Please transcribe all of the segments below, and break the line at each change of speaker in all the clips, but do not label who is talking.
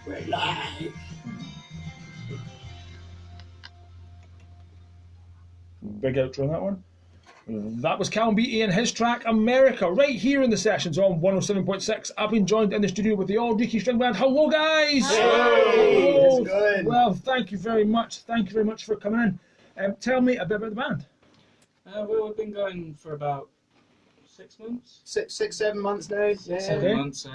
We're live.
Big outro on that one. That was Callum Beattie and his track America, right here in the sessions on 107.6. I've been joined in the studio with the Auld Reekie string band. Hello, guys!
Hey, how's it going?
Well, thank you very much. Thank you very much for coming in. Tell me a bit about the band.
Well, we've been going for about 6 months.
7 months now. Yeah.
7 months.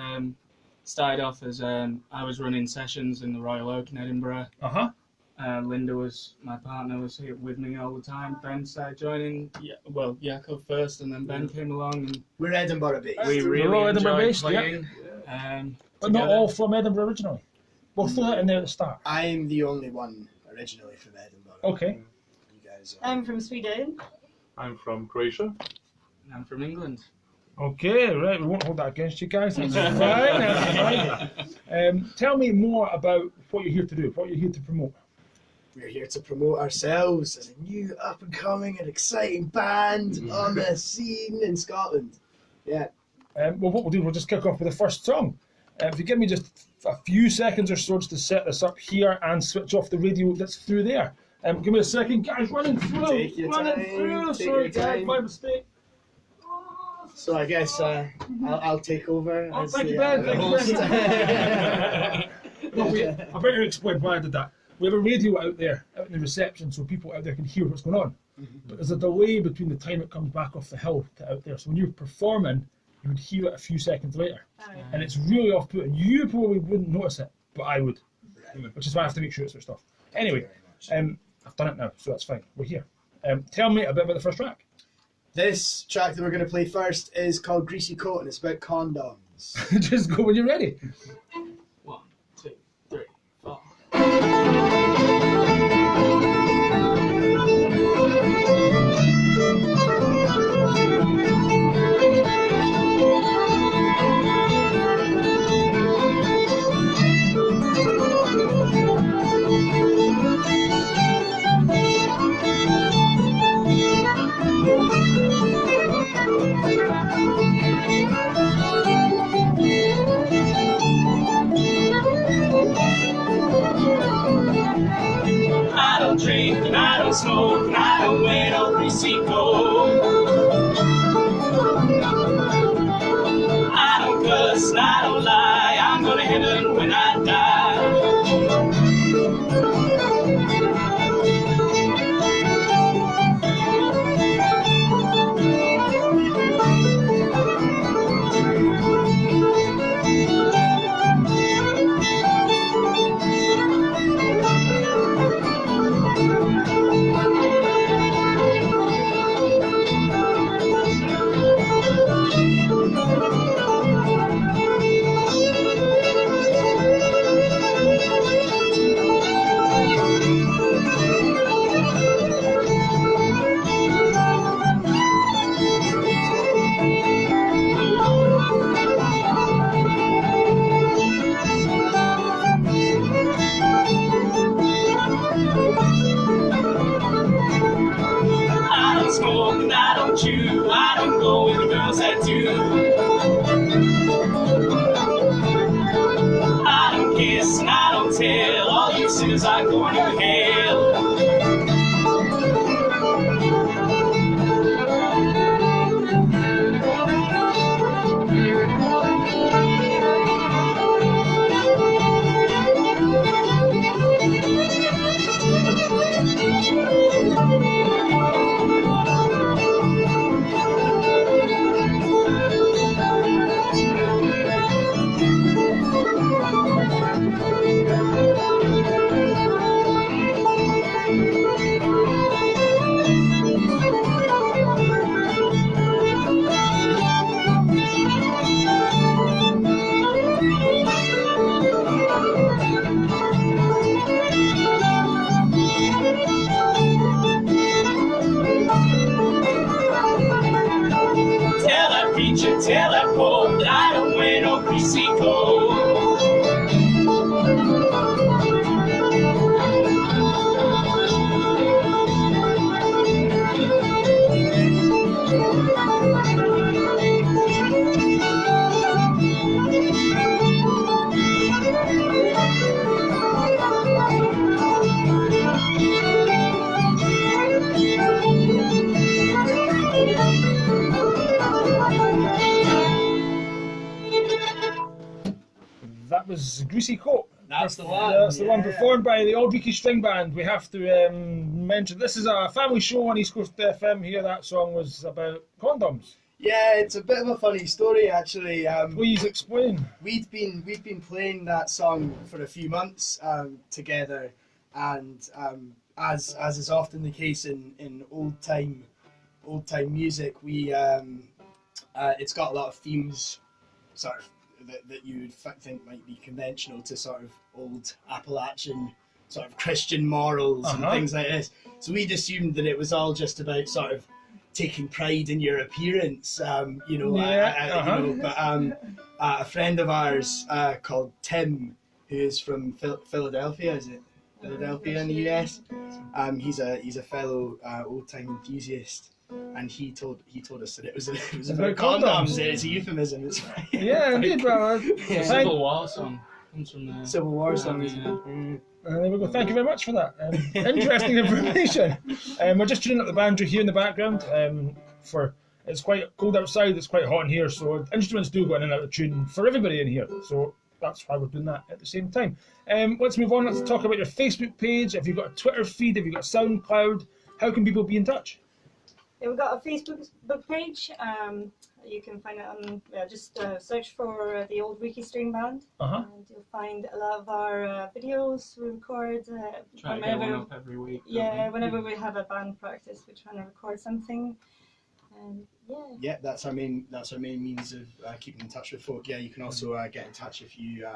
Started off as I was running sessions in the Royal Oak in Edinburgh. Linda was my partner, was here with me all the time. Ben started joining. Jakob first, and then Ben came along, and
We're Edinburgh based.
we really enjoyed playing.
But not all from Edinburgh originally. We'll throw that in there at the start.
I'm the only one originally from Edinburgh.
Okay.
You guys are...
I'm from Sweden.
I'm from Croatia.
And I'm from England.
Okay, right. We won't hold that against you guys. That's fine. That's fine. Tell me more about what you're here to do, what you're here to promote.
We're here to promote ourselves as a new up-and-coming and exciting band on the scene in Scotland. Yeah.
Well, what we'll do, we'll just kick off with the first song. If you give me just a few seconds or so just to set this up here and switch off the radio that's through there. Give me a second, guys, running through.
Take your time, take
Sorry,
your
guys,
time.
my mistake.
So I guess I'll take over.
Oh,
as
thank
the,
you, Ben. Thank
host.
you, Ben. No, I better explain why I did that. We have a radio out there, out in the reception, so people out there can hear what's going on. But there's a delay between the time it comes back off the hill to out there. So when you're performing, you would hear it a few seconds later.
Oh, yeah.
And it's really off-putting. You probably wouldn't notice it, but I would. Which is why I have to make sure it's switched off. Anyway, I've done it now, so that's fine. We're here. Tell me a bit about the first track.
This track that we're going to play first is called Greasy Coat, and it's about condoms.
Just go when you're ready.
1, 2, 3, 4. I don't drink and I don't smoke and I don't wear no greasy coat. I don't cuss and I don't lie. I'm going to heaven when I die. I don't smoke and I don't chew. I don't go with the girls that do. I don't kiss and I don't tell. All you sinners are going to hell.
That was Greasy Coat.
That's the one.
That's the one performed by the Auld Reekie String Band. We have to mention this is a family show on East Coast FM here. That song was about condoms.
Yeah, it's a bit of a funny story actually.
Please explain.
We'd been playing that song for a few months together, and as is often the case in old time music, we it's got a lot of themes, sort of that you would think might be conventional to sort of old Appalachian sort of Christian morals and things like this. So we'd assumed that it was all just about sort of taking pride in your appearance, you know. But a friend of ours called Tim, who is from Philadelphia, is it Philadelphia in the US? He's a fellow old time enthusiast, and he told us that it was about condoms. It's a euphemism. It's
yeah, indeed. Well,
Civil War song comes from the
Civil War song.
There we go. Thank you very much for that. Interesting information. We're just tuning up the banjo here in the background. It's quite cold outside. It's quite hot in here, so instruments do go in and out of tune for everybody in here. So that's why we're doing that at the same time. Let's move on. Let's talk about your Facebook page. Have you got a Twitter feed? Have you got SoundCloud? How can people be in touch?
Yeah, we've got a Facebook page. You can find it on, just search for the Auld Reekie String Band, and you'll find a lot of our videos we record.
Try to get one up every week.
Yeah, whenever we have a band practice, we're trying to record something. And
yeah, that's our main means of keeping in touch with folk. Yeah, you can also get in touch if you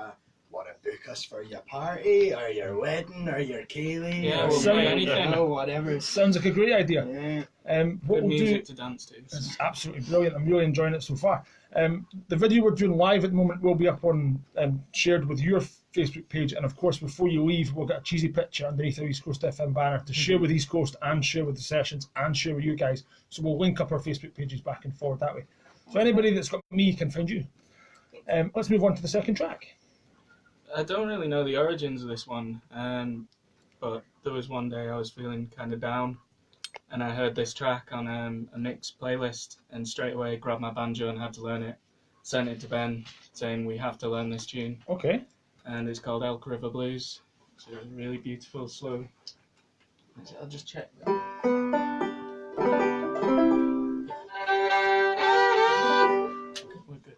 want to book us for your party or your wedding or your ceilidh.
Yeah, we'll play anything.
Whatever.
Sounds like a great idea.
Yeah.
What
Good
we'll
music
do,
to dance to.
it's absolutely brilliant. I'm really enjoying it so far. The video we're doing live at the moment will be up on shared with your Facebook page, and of course before you leave we'll get a cheesy picture underneath our East Coast FM banner to share with East Coast and share with the sessions and share with you guys. So we'll link up our Facebook pages back and forward that way. So anybody that's got me can find you. Let's move on to the second track.
I don't really know the origins of this one, but there was one day I was feeling kind of down, and I heard this track on a mixed playlist, and straight away grabbed my banjo and had to learn it. Sent it to Ben, saying we have to learn this tune.
Okay.
And it's called Elk River Blues. It's a really beautiful, slow. I'll just check that. We're good.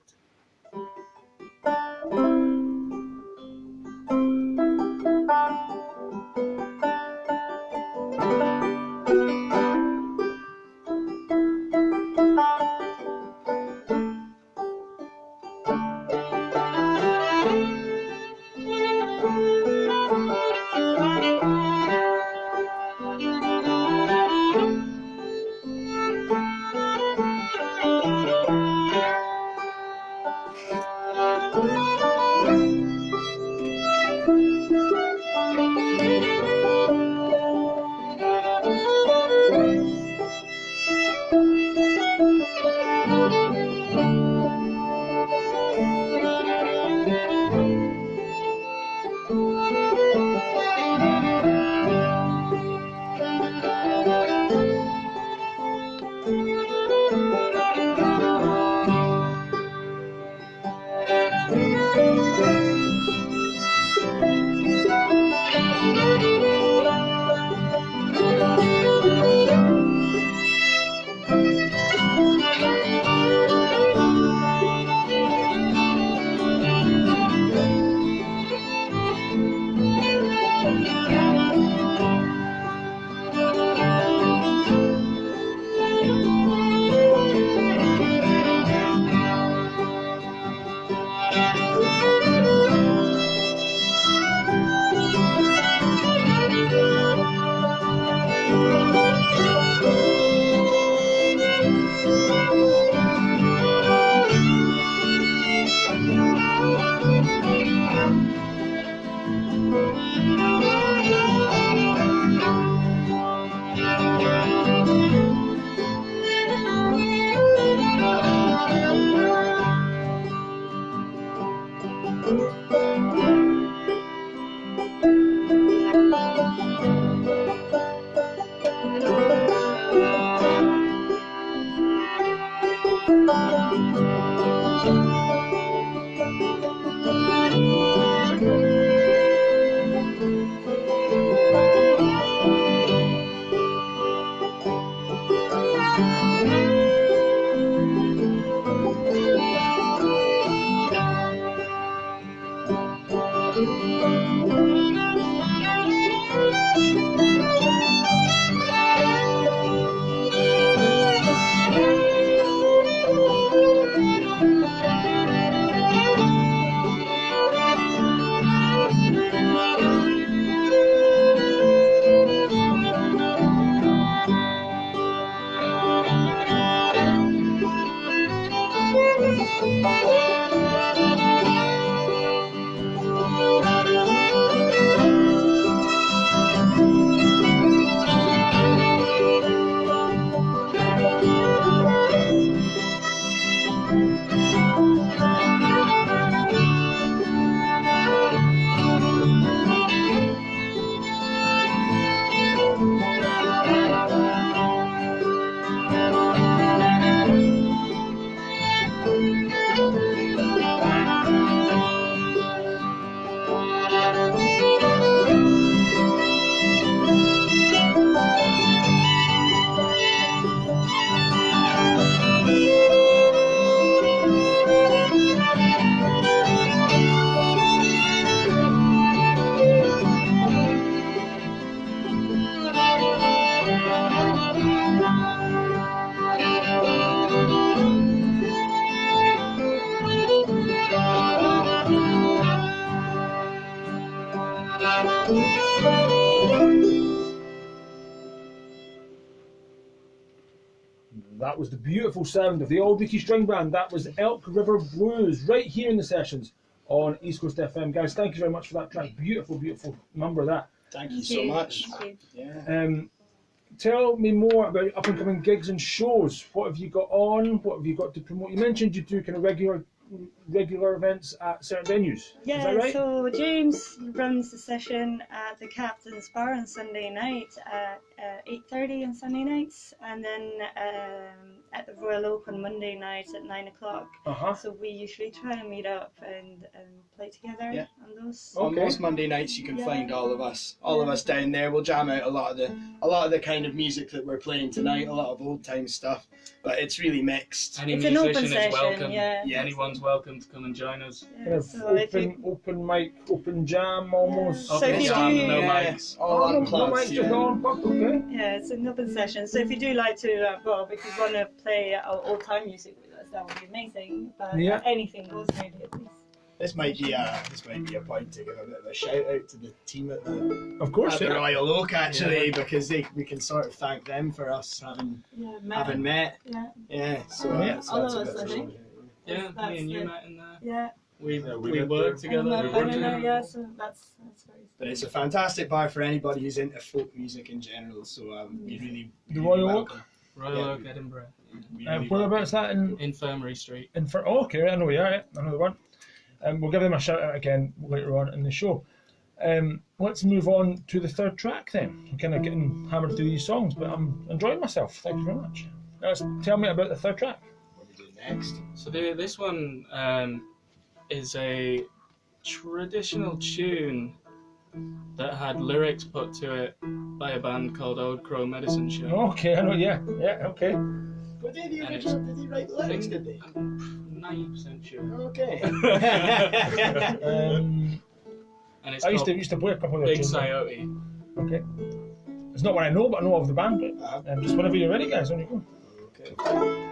That was the beautiful sound of the Old Reekie String Band. That was Elk River Blues, right here in the sessions on East Coast FM. Guys, thank you very much for that track. Beautiful, beautiful number, that.
Thank you so much. Yeah.
Tell me more about up and coming gigs and shows. What have you got on? What have you got to promote? You mentioned you do kind of regular events at certain venues.
Yeah,
is that right?
So James runs the session at the Captain's Bar on Sunday night at 8:30 on Sunday nights, and then at the Royal Oak on Monday night at 9 o'clock. So we usually try to meet up and play together on those.
On most Monday nights, you can find all of us down there. We'll jam out a lot of the kind of music that we're playing tonight, a lot of old time stuff, but it's really mixed.
Any
It's
musician
an open
is
session,
welcome.
yeah.
Anyone's welcome to come and join us.
Yeah,
Kind of
so if you,
open mic, open jam almost.
So
Open
if you
jam,
do-
no
Yeah.
mics.
All
no
unplugged,
mics, just all unplugged, okay.
yeah, it's an open session. So if you do like to, well, if you want to play old time music with us, that would be amazing. But
Yeah.
anything goes really at least.
This might be a point to give a bit of a shout out to the team at the
Of course,
at the
yeah.
Royal Oak, actually, because we can sort of thank them for us having met.
Yeah.
Yeah, so
Yeah.
so
All
that's
of
a
us,
bit
I
of a
think.
shout out.
Yeah,
That's
me and you
the-
met in there.
Yeah.
We
met
worked
there.
together.
And
We
my
worked
partner,
together.
yeah, so that's great.
But it's a fantastic bar for anybody who's into folk music in general. So we really
The Royal Oak?
welcome.
Royal
Yeah.
Oak, Edinburgh.
We really
Whereabouts
welcome.
that in?
Infirmary Street.
Okay, I know you are. Yeah, I know the one. We'll give them a shout out again later on in the show. Let's move on to the third track then. I'm kind of getting hammered through these songs, but I'm enjoying myself. Thank you very much. Tell me about the third track.
What do we do next?
So this one is a traditional tune that had lyrics put to it by a band called Old Crow Medicine Show.
Okay, I know. Yeah, okay.
Were they the
And
original? Did he write the lyrics? Did they?
I'm 90% sure.
Okay.
And it's
I
called
used to play a couple of their
Big
tunes.
Coyote.
Okay. It's not what I know, but I know of the band. But, just whenever you're ready, guys, on you go.
Okay.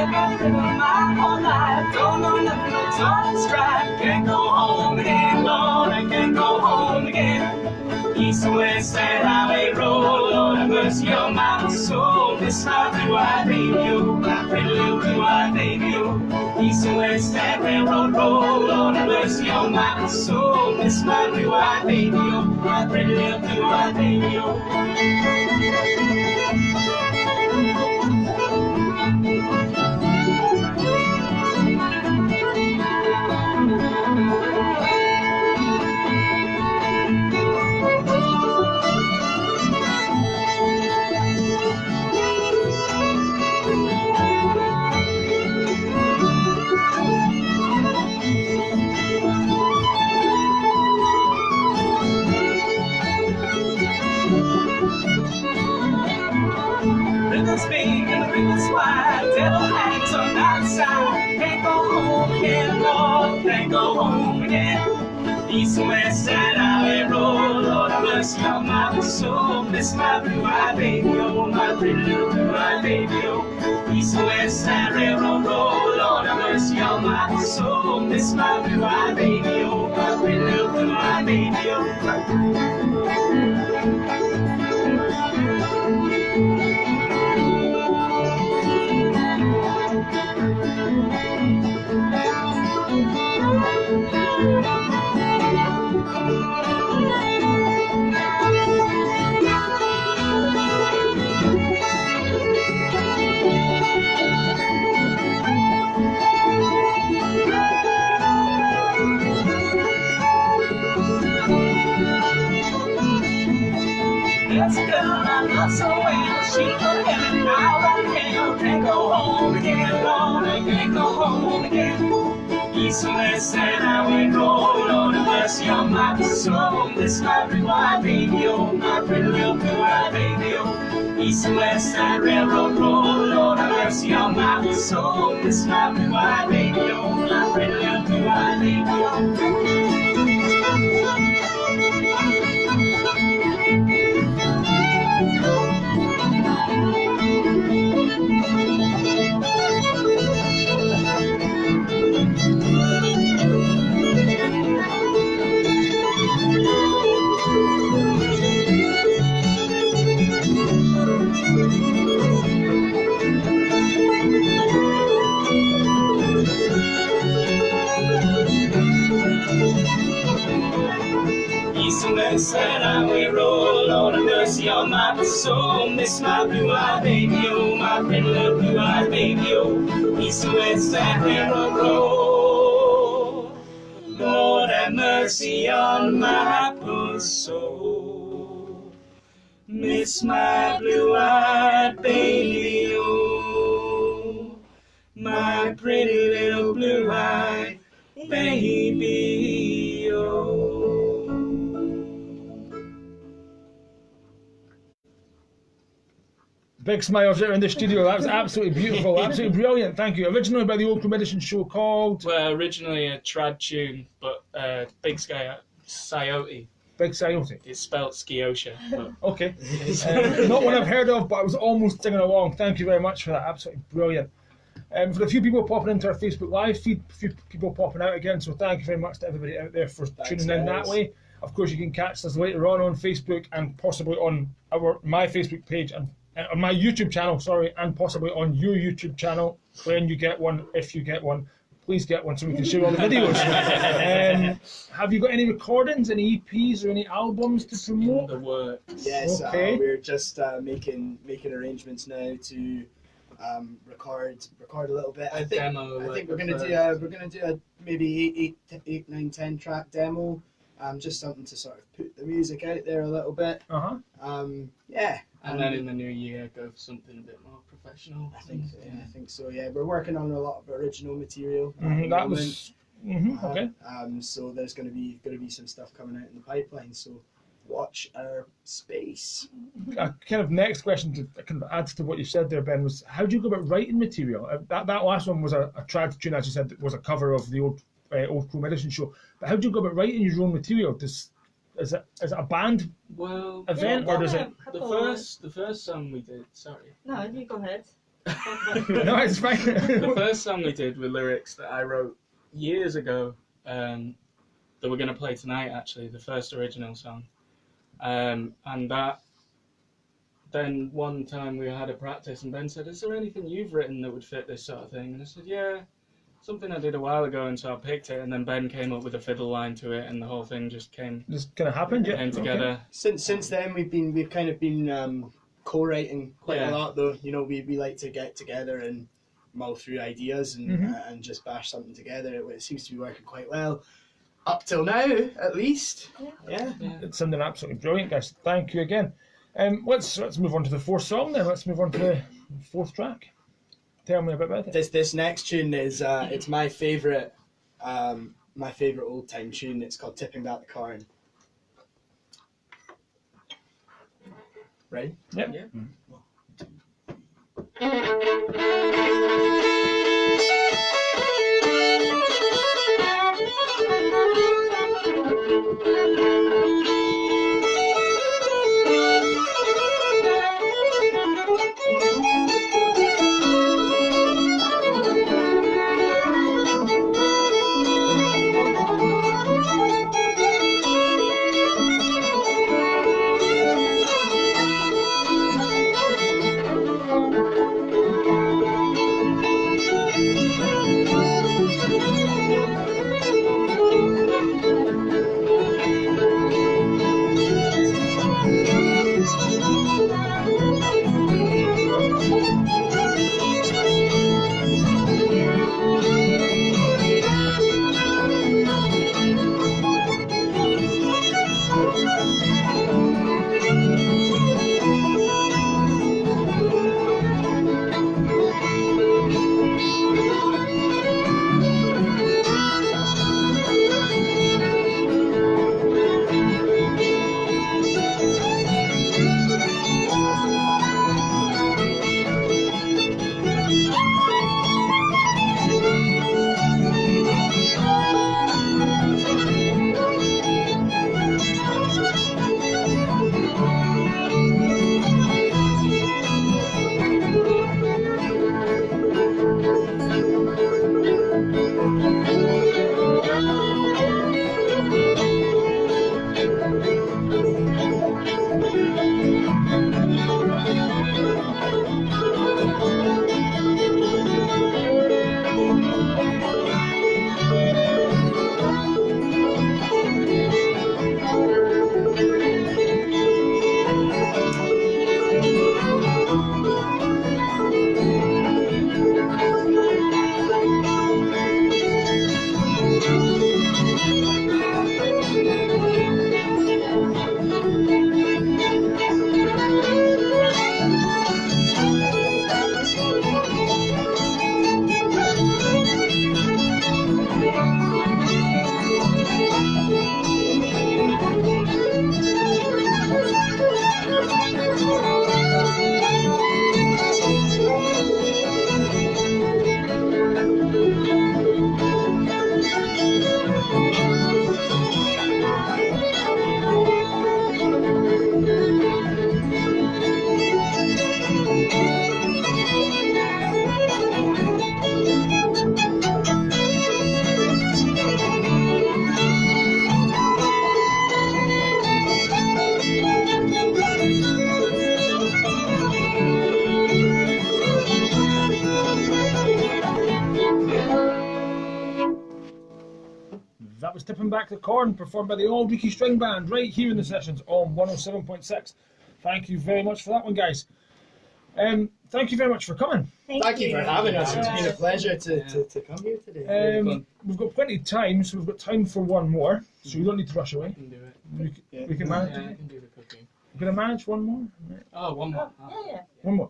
living my whole life. Don't know nothing but time and strife. Can't go home again, Lord, I can't go home again. East and west that highway road, Lord have mercy on my soul. Miss my blue-eyed baby, oh, my pretty little blue-eyed baby, oh. East and west that railroad road, Lord have mercy on my soul. Miss my blue-eyed baby, oh, my pretty little blue-eyed baby, oh. River's big and the river's wide, devil hangs on the side. Can't go home again, Lord, can't go home again. East and west side highway road, Lord have mercy on my soul. Miss my blue-eyed baby, oh, my pretty little blue-eyed baby, oh. East and west side railroad road, Lord have mercy on my soul. Miss my blue-eyed baby, oh, my pretty little blue-eyed baby, oh. There's a girl I love so well, she from heaven, I love hell. Can't go home again, Lord, I can't go home again. East and west and highway road, Lord have mercy on my soul. Miss my blue-eyed baby, oh, my pretty little blue-eyed baby, oh. East and west and railroad road, Lord have mercy on my soul. Miss my blue-eyed baby, oh, my pretty little blue-eyed baby, oh. East and west side highway road, Lord have mercy on my soul. Miss my blue-eyed baby, oh, my pretty little blue-eyed baby, oh. East and west side railroad road, Lord have mercy on my poor soul. Miss my blue-eyed baby, oh, my pretty little blue-eyed baby, oh.
Big smiles there in the studio. That was absolutely beautiful, absolutely brilliant. Thank you. Originally by the Old Medicine show called.
Well, originally a trad tune, but Big Coyote.
Big Coyote.
It's spelled Scioscia. But
okay. Not one I've heard of, but I was almost singing along. Thank you very much for that. Absolutely brilliant. For a few people popping into our Facebook Live feed, a few people popping out again, so thank you very much to everybody out there for tuning in that way. Of course, you can catch us later on Facebook and possibly on my Facebook page and on my YouTube channel, and possibly on your YouTube channel when you get one, if you get one. Please get one so we can share all the videos. Have you got any recordings, any EPs or any albums to promote?
In the works.
Yes,
okay.
We're just making arrangements now to record a little bit. I think we're gonna do a maybe 8, 9, 10 track demo. Just something to sort of put the music out there a little bit. Yeah.
And then in the new year, go for something a bit more professional.
I think so. Yeah, we're working on a lot of original material.
That was okay.
So there's going to be some stuff coming out in the pipeline. So watch our space.
A kind of next question to kind of add to what you said there, Ben, was how do you go about writing material? That last one was a trad tune, as you said, was a cover of the old Crow Medicine show. But how do you go about writing your own material? Is it a band event, or does it?
The first song we did. Sorry.
No, you go ahead.
No, it's fine.
The first song we did with lyrics that I wrote years ago, that we're going to play tonight, actually, the first original song. And that, then one time we had a practice and Ben said, is there anything you've written that would fit this sort of thing? And I said, yeah, something I did a while ago, and so I picked it, and then Ben came up with a fiddle line to it, and the whole thing just came
happened, yeah.
Came together.
Okay.
Since then we've kind of been co-writing quite a lot, though. You know, we like to get together and mull through ideas and just bash something together. It seems to be working quite well up till now, at least. Yeah.
It's something absolutely brilliant, guys. Thank you again. Let's move on to the fourth song then. Let's move on to the fourth track. Tell me a bit about it.
This next tune is it's my favourite old time tune. It's called "Tipping Back the Corn." Right?
Yep.
Yeah.
That was Tipping Back the Corn, performed by the Auld Reekie String Band, right here in the sessions on 107.6. Thank you very much for that one, guys. Thank you very much for coming.
Thank you for having us. It's been a pleasure to come here today.
We've got plenty of time, so we've got time for one more, so you don't need to rush away.
I can do it.
We can manage.
Yeah, I can do the cooking.
We're going to manage one more?
Oh, one more.
One more.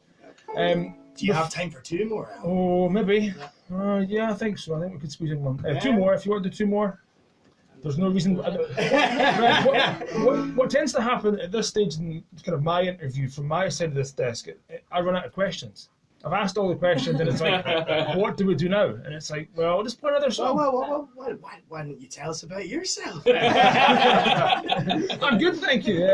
Do you have time for two more?
Oh, maybe. Yeah, I think so. I think we could squeeze in one. Two more, if you want to do two more. There's no reason. What tends to happen at this stage in kind of my interview, from my side of this desk, I run out of questions. I've asked all the questions, and it's like, what do we do now? And it's like, well, I'll just play another song.
Well, why don't you tell us about yourself?
I'm good, thank you.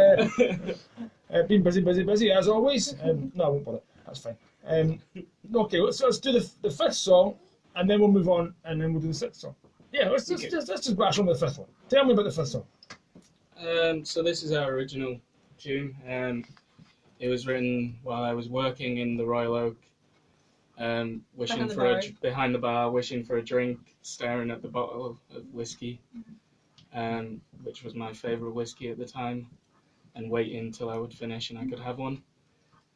Been busy as always. No, I won't bother. That's fine. Okay, let's do the fifth song, and then we'll move on, and then we'll do the sixth song. Yeah, let's just bash on with the fifth one. Tell me about the fifth song.
So this is our original tune. It was written while I was working in the Royal Oak, wishing behind the bar, wishing for a drink, staring at the bottle of whiskey, which was my favourite whiskey at the time, and waiting till I would finish and I could have one.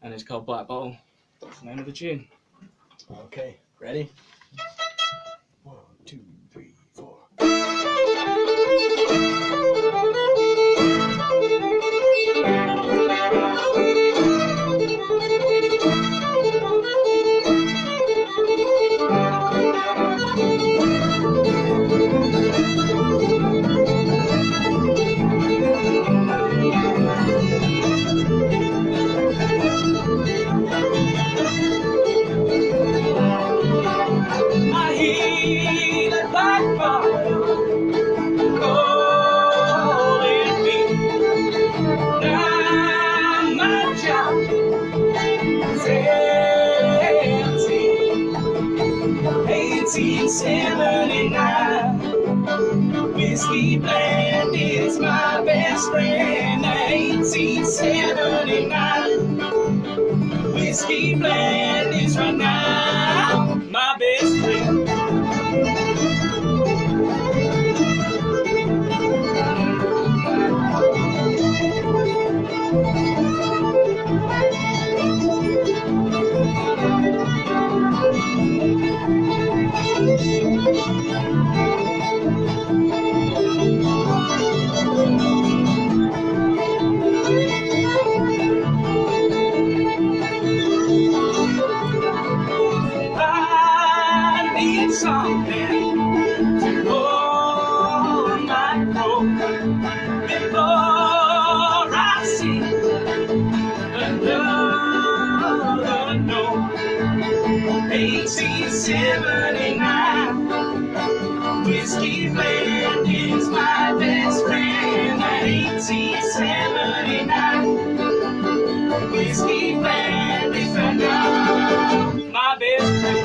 And it's called Black Bottle. That's the name of the tune.
Okay, ready? 1, 2, 3, 4.
Whiskey Bland is my best friend. 1879. Whiskey Bland is right now my best friend. Something to hold my throat before I see another note. 1879. Whiskey Bland is my best friend. 1879. Whiskey Bland is right now my best friend.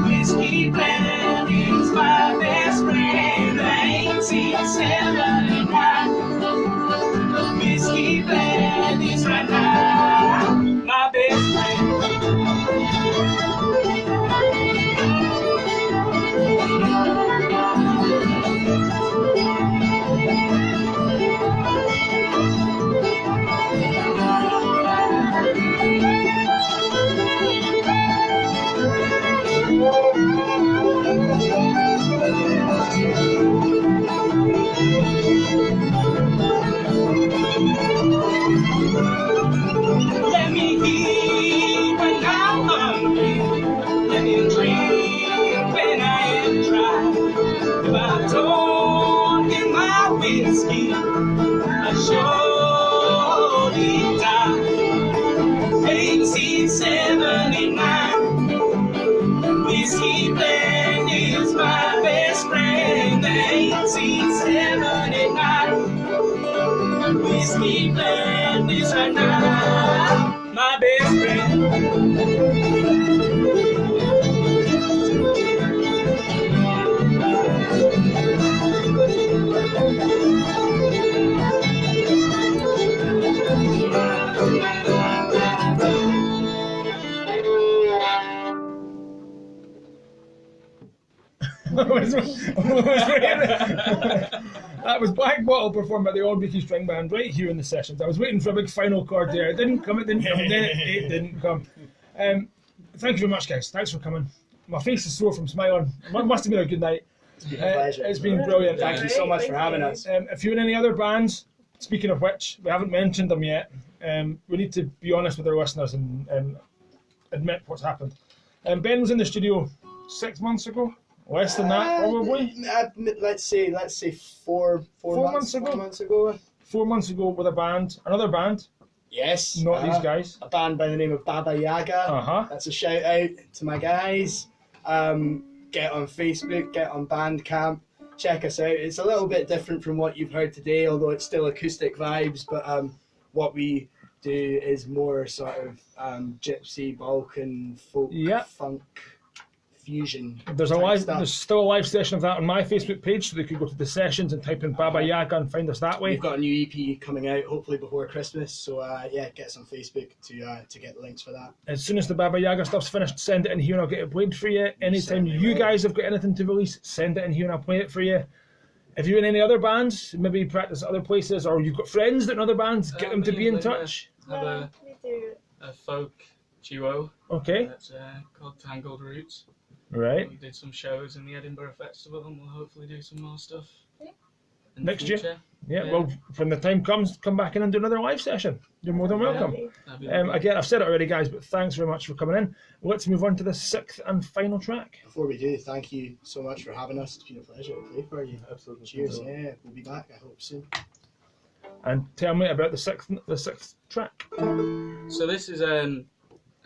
Whiskey Bland is my best friend. 1879. Whiskey Bland is right now my best friend.
That was Black Bottle performed by the Auld Reekie String Band right here in the sessions. I was waiting for a big final chord there. It didn't come, then it didn't come. Thank you very much, guys. Thanks for coming. My face is sore from smiling. Must have been a good night.
It's been a pleasure.
It's been brilliant.
Thank you so much for having us.
If you're in any other bands, speaking of which, we haven't mentioned them yet. We need to be honest with our listeners and admit what's happened. Ben was in the studio 6 months ago. Less than that, probably.
Let's say 4 months ago. 4 months ago.
4 months ago with a band, another band.
Yes.
Not these guys.
A band by the name of Baba Yaga. That's a shout out to my guys. Get on Facebook, get on Bandcamp, check us out. It's a little bit different from what you've heard today, although it's still acoustic vibes. But what we do is more sort of gypsy, Balkan, folk, funk. Fusion.
There's still a live session of that on my Facebook page, so they could go to the sessions and type in Baba Yaga and find us that way.
We've got a new EP coming out, hopefully before Christmas. So get us on Facebook to get the links for that.
As soon as the Baba Yaga stuff's finished, send it in here and I'll get it played for you. Anytime you guys have got anything to release, send it in here and I'll play it for you. If you're in any other bands, maybe practice at other places, or you've got friends that in other bands, get them to be in touch.
Have a folk duo.
Okay.
That's called Tangled Roots.
Right.
We did some shows in the Edinburgh Festival, and we'll hopefully do some more stuff in
next
the future.
year. Yeah, well, when the time comes, come back in and do another live session. You're more than welcome. Again, I've said it already, guys, but thanks very much for coming in. Let's move on to the 6th and final track.
Before we do, thank you so much for having us. It's been a pleasure to play for you.
Absolutely.
Cheers. Yeah, we'll be back, I hope, soon.
And tell me about the sixth track.
So this is a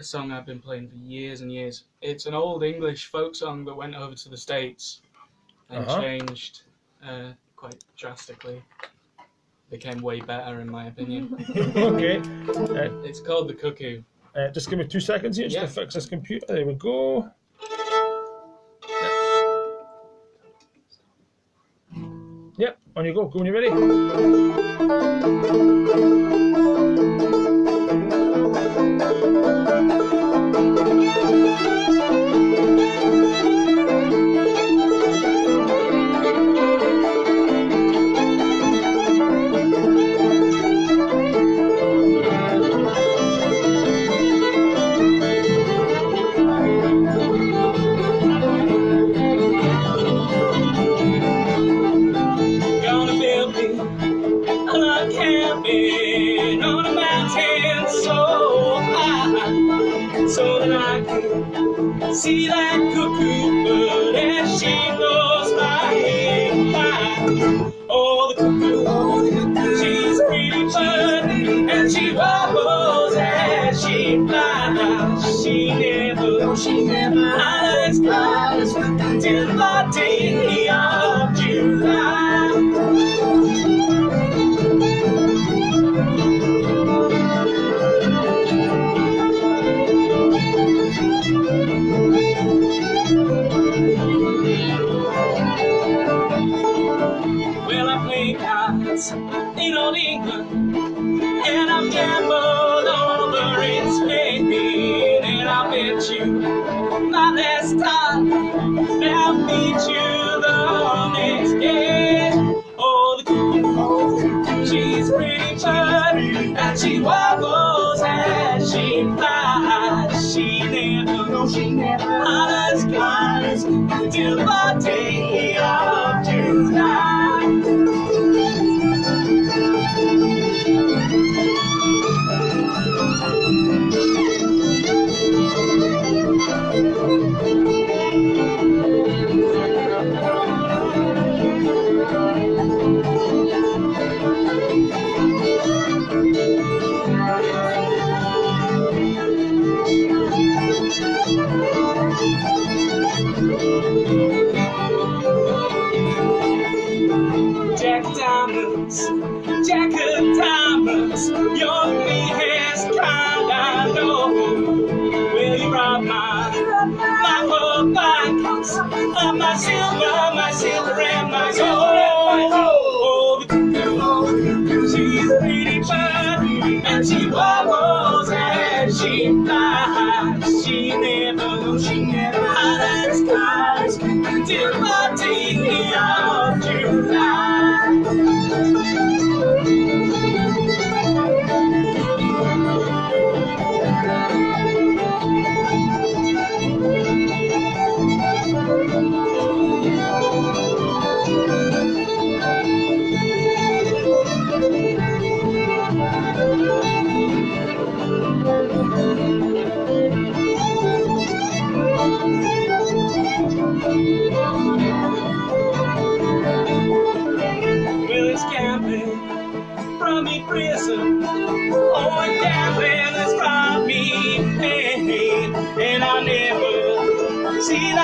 song I've been playing for years and years. It's an old English folk song that went over to the States and changed quite drastically. Became way better in my opinion.
Okay.
It's called The Cuckoo.
Just give me 2 seconds here just to fix this computer. There we go. Yep, on you go. Go when you're ready.
See that cuckoo bird as she goes by. Oh, the cuckoo, she's a pretty bird, and she wobbles as she flies. She never hides till the day of July. In old England, and I've gambled over in Spain, and I'll bet you my last time I'll meet you the next day. Oh, the cuckoo, she's pretty bird, and she wobbles as she flies. She never hollers till the day of July. Jack of diamonds, your fee has kind, I know. Will you rob my whole box of my silver and my gold? Oh, the cuckoo, she's a pretty bird, and she wobbles as she flies. She never hides till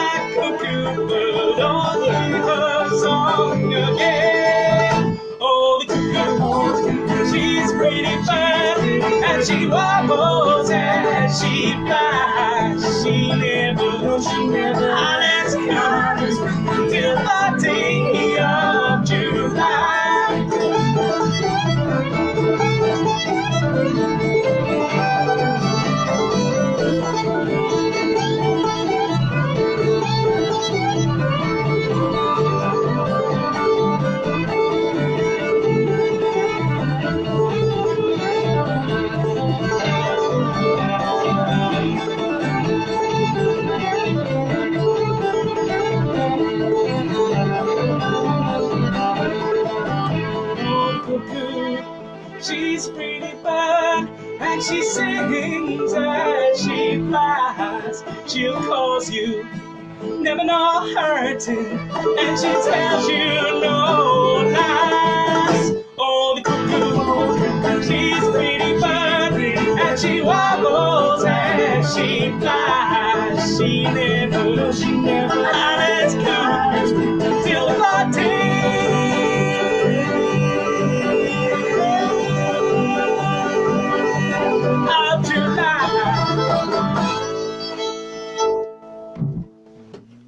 black cuckoo bird on her song again. Oh, the cuckoo, she's pretty bird, and she wobbles and she flies. She never lets go till the day of July. She's pretty bird, and she sings as she flies. She'll cause you never no hurting, and she tells you no lies. Oh, the cuckoo, she's pretty bird, and she wobbles and she flies. She never lets go till the day of July.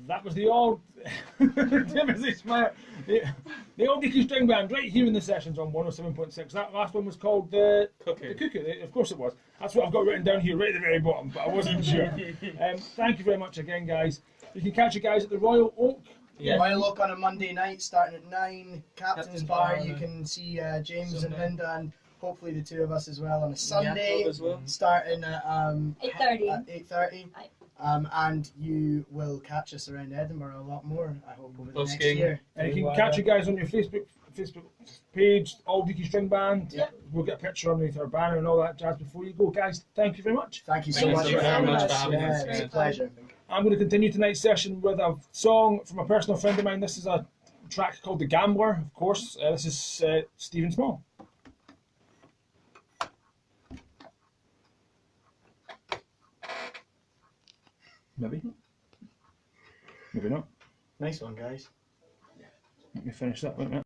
That was the old the old Reekie string band right here in the sessions on 107.6. That last one was called the Cuckoo. Of course it was. That's what I've got written down here right at the very bottom, but I wasn't sure. Thank you very much again, guys. You can catch you guys at the Royal Oak.
Yeah. Royal Oak on a Monday night starting at 9. Captain's Bar, you can see James and Linda and hopefully the two of us as well on a Sunday,
as well.
starting at
8:30.
And you will catch us around Edinburgh a lot more, I hope, over the next year.
And you can catch you guys on your Facebook page, Auld Reekie String Band.
Yep.
We'll get a picture underneath our banner and all that jazz before you go. Guys, thank you very much.
Thank you so much for having us. It's a pleasure.
I'm going to continue tonight's session with a song from a personal friend of mine. This is a track called The Gambler, of course. This is Stephen Small. Maybe. Maybe not.
Nice one, guys.
Let me finish that. Wait a minute.